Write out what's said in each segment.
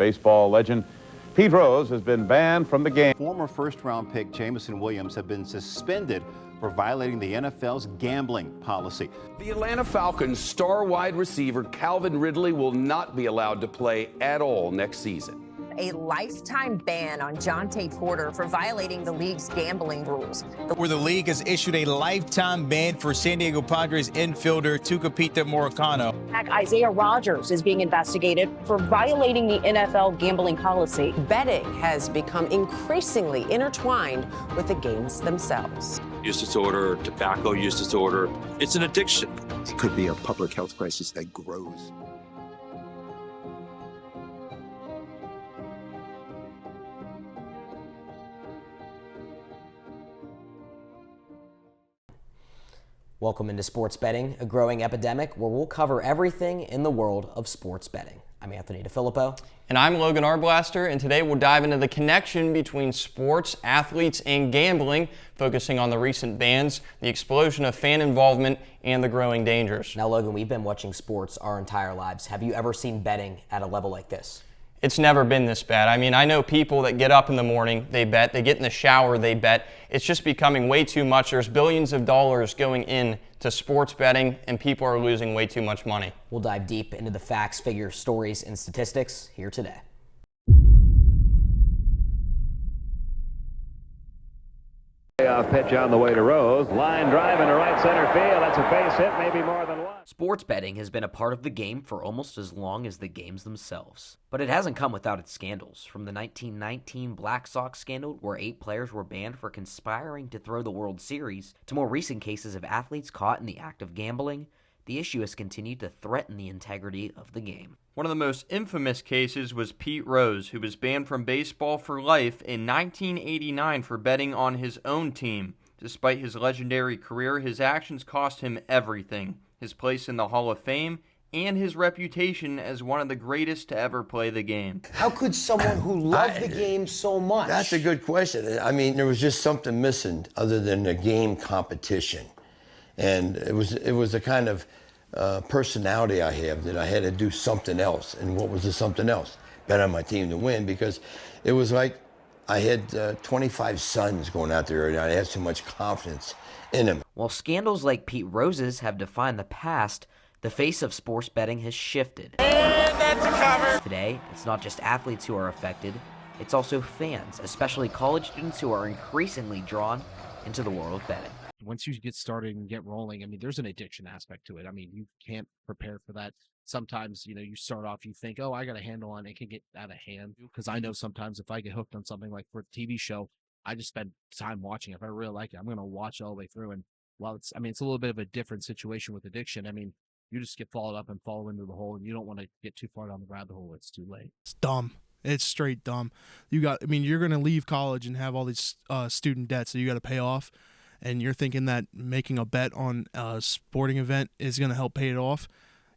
Baseball legend Pete Rose has been banned from the game. Former first-round pick Jameson Williams have been suspended for violating the NFL's gambling policy. The Atlanta Falcons star wide receiver Calvin Ridley will not be allowed to play at all next season. A lifetime ban on Jonte Porter for violating the league's gambling rules. Where the league has issued a lifetime ban for San Diego Padres infielder Tucupita Moricano. Isaiah Rodgers is being investigated for violating the NFL gambling policy. Betting has become increasingly intertwined with the games themselves. Use disorder, tobacco use disorder, it's an addiction. It could be a public health crisis that grows. Welcome into Sports Betting, a growing epidemic where we'll cover everything in the world of sports betting. I'm Anthony DiFilippo. And I'm Logan Arblaster, and today we'll dive into the connection between sports, athletes, and gambling, focusing on the recent bans, the explosion of fan involvement, and the growing dangers. Now, Logan, we've been watching sports our entire lives. Have you ever seen betting at a level like this? It's never been this bad. I mean, I know people that get up in the morning, they bet, they get in the shower, they bet. It's just becoming way too much. There's billions of dollars going in to sports betting, and people are losing way too much money. We'll dive deep into the facts, figures, stories, and statistics here today. Pitch on the way to Rose. Line drive into right center field. That's a base hit, maybe more than one. Sports betting has been a part of the game for almost as long as the games themselves. But it hasn't come without its scandals. From the 1919 Black Sox scandal, where 8 players were banned for conspiring to throw the World Series, to more recent cases of athletes caught in the act of gambling, the issue has continued to threaten the integrity of the game. One of the most infamous cases was Pete Rose, who was banned from baseball for life in 1989 for betting on his own team. Despite his legendary career, his actions cost him everything: his place in the Hall of Fame and his reputation as one of the greatest to ever play the game. How could someone who loved the game so much? That's a good question. I mean, there was just something missing other than a game competition. And it was the kind of personality I have that I had to do something else. And what was the something else? Bet on my team to win, because it was like I had 25 sons going out there and I had so much confidence in them. While scandals like Pete Rose's have defined the past, the face of sports betting has shifted. And that's a cover. Today, it's not just athletes who are affected, it's also fans, especially college students who are increasingly drawn into the world of betting. Once you get started and get rolling, I mean, there's an addiction aspect to it. I mean, you can't prepare for that. Sometimes, you start off, you think, oh, I got a handle on it. It can get out of hand. Because I know sometimes if I get hooked on something like for a TV show, I just spend time watching. If I really like it, I'm going to watch it all the way through. And while it's a little bit of a different situation with addiction. I mean, you just get followed up and fall into the hole, and you don't want to get too far down the rabbit hole. It's too late. It's dumb. It's straight dumb. You're going to leave college and have all these student debts that you got to pay off. And you're thinking that making a bet on a sporting event is going to help pay it off.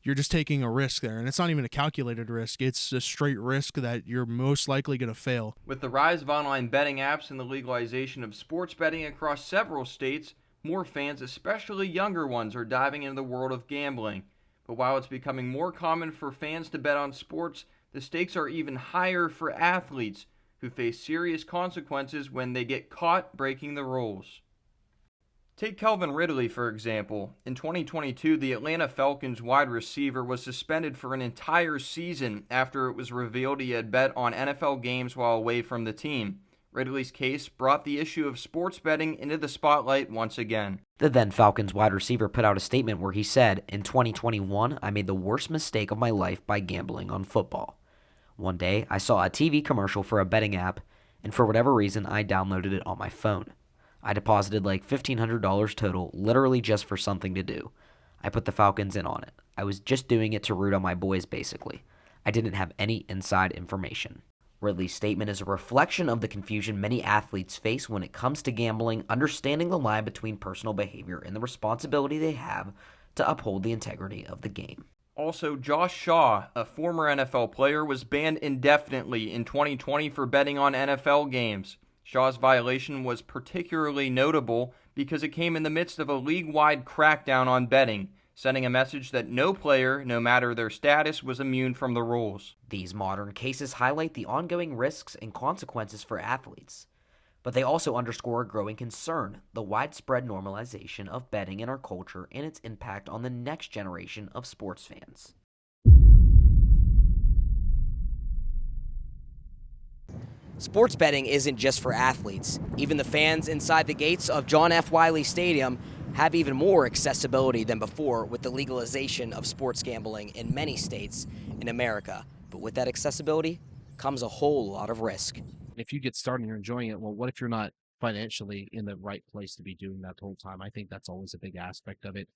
You're just taking a risk there. And it's not even a calculated risk. It's a straight risk that you're most likely going to fail. With the rise of online betting apps and the legalization of sports betting across several states, more fans, especially younger ones, are diving into the world of gambling. But while it's becoming more common for fans to bet on sports, the stakes are even higher for athletes who face serious consequences when they get caught breaking the rules. Take Calvin Ridley, for example. In 2022, the Atlanta Falcons wide receiver was suspended for an entire season after it was revealed he had bet on NFL games while away from the team. Ridley's case brought the issue of sports betting into the spotlight once again. The then Falcons wide receiver put out a statement where he said, "In 2021, I made the worst mistake of my life by gambling on football. One day, I saw a TV commercial for a betting app, and for whatever reason, I downloaded it on my phone. I deposited like $1,500 total, literally just for something to do. I put the Falcons in on it. I was just doing it to root on my boys, basically. I didn't have any inside information." Ridley's statement is a reflection of the confusion many athletes face when it comes to gambling, understanding the line between personal behavior and the responsibility they have to uphold the integrity of the game. Also, Josh Shaw, a former NFL player, was banned indefinitely in 2020 for betting on NFL games. Shaw's violation was particularly notable because it came in the midst of a league-wide crackdown on betting. sending a message that no player, no matter their status, was immune from the rules. These modern cases highlight the ongoing risks and consequences for athletes, but they also underscore a growing concern, the widespread normalization of betting in our culture and its impact on the next generation of sports fans. Sports betting isn't just for athletes. Even the fans inside the gates of John F. Wiley Stadium have even more accessibility than before with the legalization of sports gambling in many states in America. But with that accessibility comes a whole lot of risk. If you get started and you're enjoying it, well, what if you're not financially in the right place to be doing that the whole time? I think that's always a big aspect of it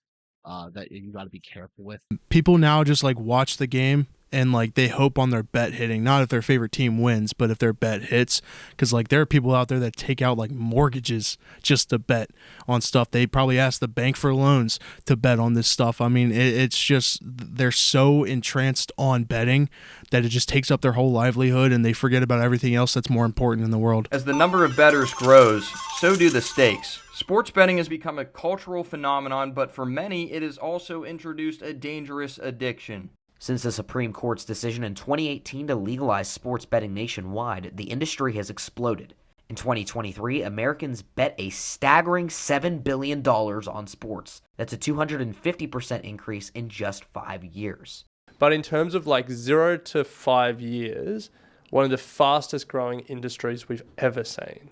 that you got to be careful with. People now just like watch the game and like they hope on their bet hitting, not if their favorite team wins, but if their bet hits. Because like there are people out there that take out like mortgages just to bet on stuff. They probably ask the bank for loans to bet on this stuff. I mean, it's just they're so entranced on betting that it just takes up their whole livelihood and they forget about everything else that's more important in the world. As the number of bettors grows, so do the stakes. Sports betting has become a cultural phenomenon, but for many, it has also introduced a dangerous addiction. Since the Supreme Court's decision in 2018 to legalize sports betting nationwide, the industry has exploded. In 2023, Americans bet a staggering $7 billion on sports. That's a 250% increase in just 5 years. But in terms of like 0 to 5 years, one of the fastest growing industries we've ever seen.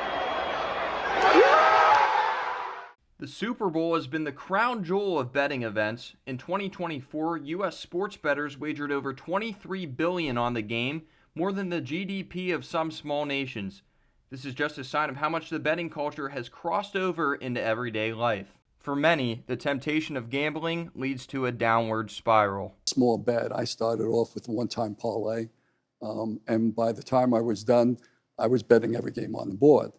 The Super Bowl has been the crown jewel of betting events. In 2024, U.S. sports bettors wagered over $23 billion on the game, more than the GDP of some small nations. This is just a sign of how much the betting culture has crossed over into everyday life. For many, the temptation of gambling leads to a downward spiral. Small bet. I started off with one-time parlay, and by the time I was done, I was betting every game on the board.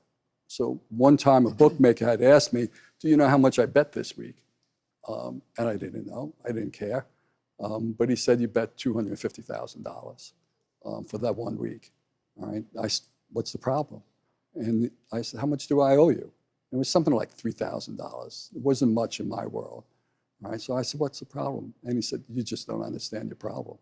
So one time a bookmaker had asked me, do you know how much I bet this week? And I didn't know. I didn't care. But he said, you bet $250,000 for that 1 week. All right. What's the problem? And I said, how much do I owe you? It was something like $3,000. It wasn't much in my world. All right. So I said, what's the problem? And he said, you just don't understand your problem.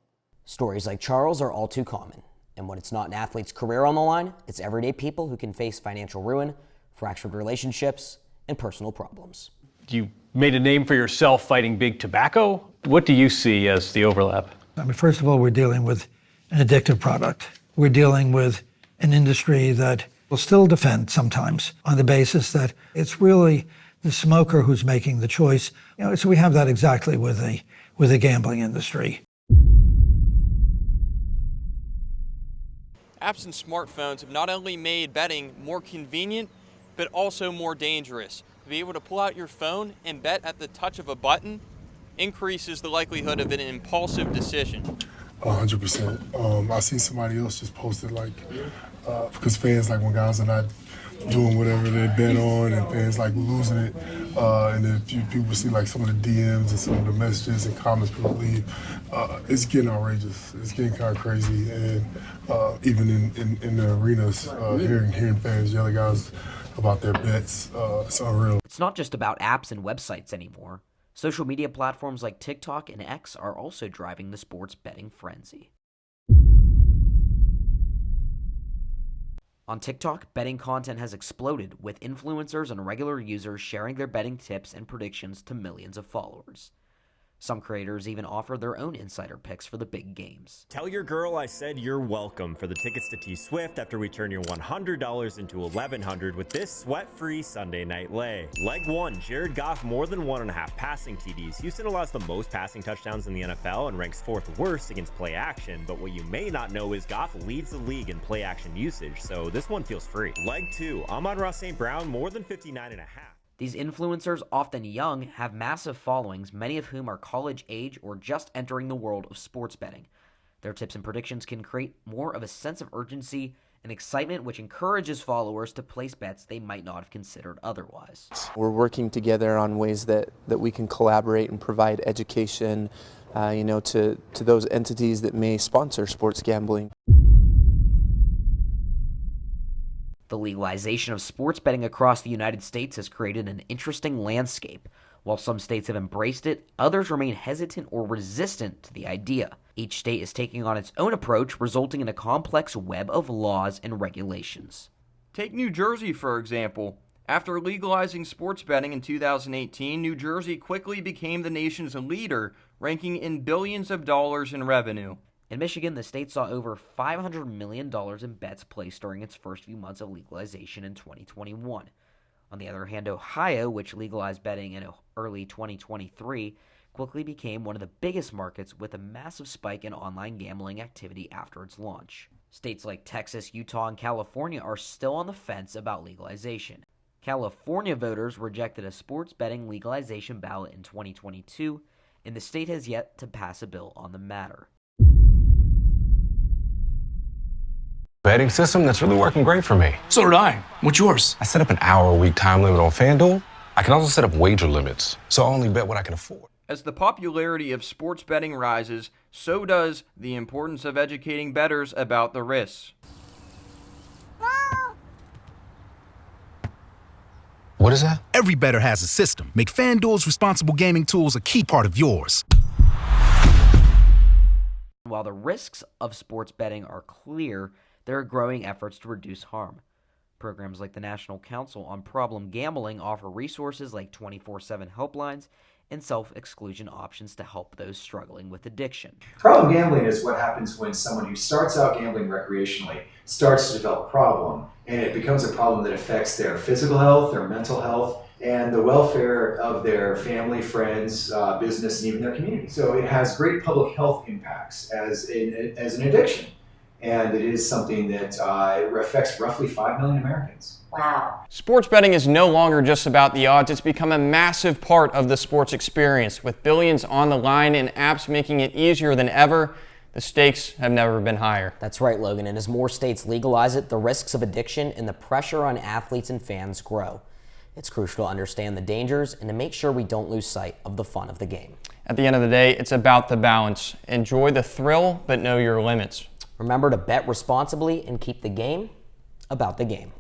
Stories like Charles are all too common. And when it's not an athlete's career on the line, it's everyday people who can face financial ruin, fractured relationships, and personal problems. You made a name for yourself fighting big tobacco. What do you see as the overlap? I mean, first of all, we're dealing with an addictive product. We're dealing with an industry that will still defend sometimes on the basis that it's really the smoker who's making the choice. You know, so we have that exactly with the gambling industry. Apps and smartphones have not only made betting more convenient, but also more dangerous. To be able to pull out your phone and bet at the touch of a button increases the likelihood of an impulsive decision. 100%. I see somebody else just posted because fans when guys are not doing whatever they bet on and fans losing it. And then people see some of the DMs and some of the messages and comments people leave. It's getting outrageous. It's getting kind of crazy. And even in the arenas, hearing fans yell at guys about their bets, it's unreal. It's not just about apps and websites anymore. Social media platforms like TikTok and X are also driving the sports betting frenzy. On TikTok, betting content has exploded, with influencers and regular users sharing their betting tips and predictions to millions of followers. Some creators even offer their own insider picks for the big games. Tell your girl I said you're welcome for the tickets to T-Swift after we turn your $100 into $1,100 with this sweat-free Sunday night lay. Leg 1, Jared Goff more than 1.5 passing TDs. Houston allows the most passing touchdowns in the NFL and ranks 4th worst against play action, but what you may not know is Goff leads the league in play action usage, so this one feels free. Leg 2, Amon-Ra St. Brown more than 59.5. These influencers, often young, have massive followings, many of whom are college age or just entering the world of sports betting. Their tips and predictions can create more of a sense of urgency and excitement, which encourages followers to place bets they might not have considered otherwise. We're working together on ways that we can collaborate and provide education, to those entities that may sponsor sports gambling. The legalization of sports betting across the United States has created an interesting landscape. While some states have embraced it, others remain hesitant or resistant to the idea. Each state is taking on its own approach, resulting in a complex web of laws and regulations. Take New Jersey, for example. After legalizing sports betting in 2018, New Jersey quickly became the nation's leader, ranking in billions of dollars in revenue. In Michigan, the state saw over $500 million in bets placed during its first few months of legalization in 2021. On the other hand, Ohio, which legalized betting in early 2023, quickly became one of the biggest markets with a massive spike in online gambling activity after its launch. States like Texas, Utah, and California are still on the fence about legalization. California voters rejected a sports betting legalization ballot in 2022, and the state has yet to pass a bill on the matter. Betting system that's really working great for me. So did I. What's yours? I set up an hour-a-week time limit on FanDuel. I can also set up wager limits, so I only bet what I can afford. As the popularity of sports betting rises, so does the importance of educating bettors about the risks. What is that? Every bettor has a system. Make FanDuel's responsible gaming tools a key part of yours. While the risks of sports betting are clear, there are growing efforts to reduce harm. Programs like the National Council on Problem Gambling offer resources like 24/7 helplines and self-exclusion options to help those struggling with addiction. Problem gambling is what happens when someone who starts out gambling recreationally starts to develop a problem, and it becomes a problem that affects their physical health, their mental health, and the welfare of their family, friends, business, and even their community. So it has great public health impacts as an addiction. And it is something that affects roughly 5 million Americans. Wow. Sports betting is no longer just about the odds. It's become a massive part of the sports experience. With billions on the line and apps making it easier than ever, the stakes have never been higher. That's right, Logan. And as more states legalize it, the risks of addiction and the pressure on athletes and fans grow. It's crucial to understand the dangers and to make sure we don't lose sight of the fun of the game. At the end of the day, it's about the balance. Enjoy the thrill, but know your limits. Remember to bet responsibly and keep the game about the game.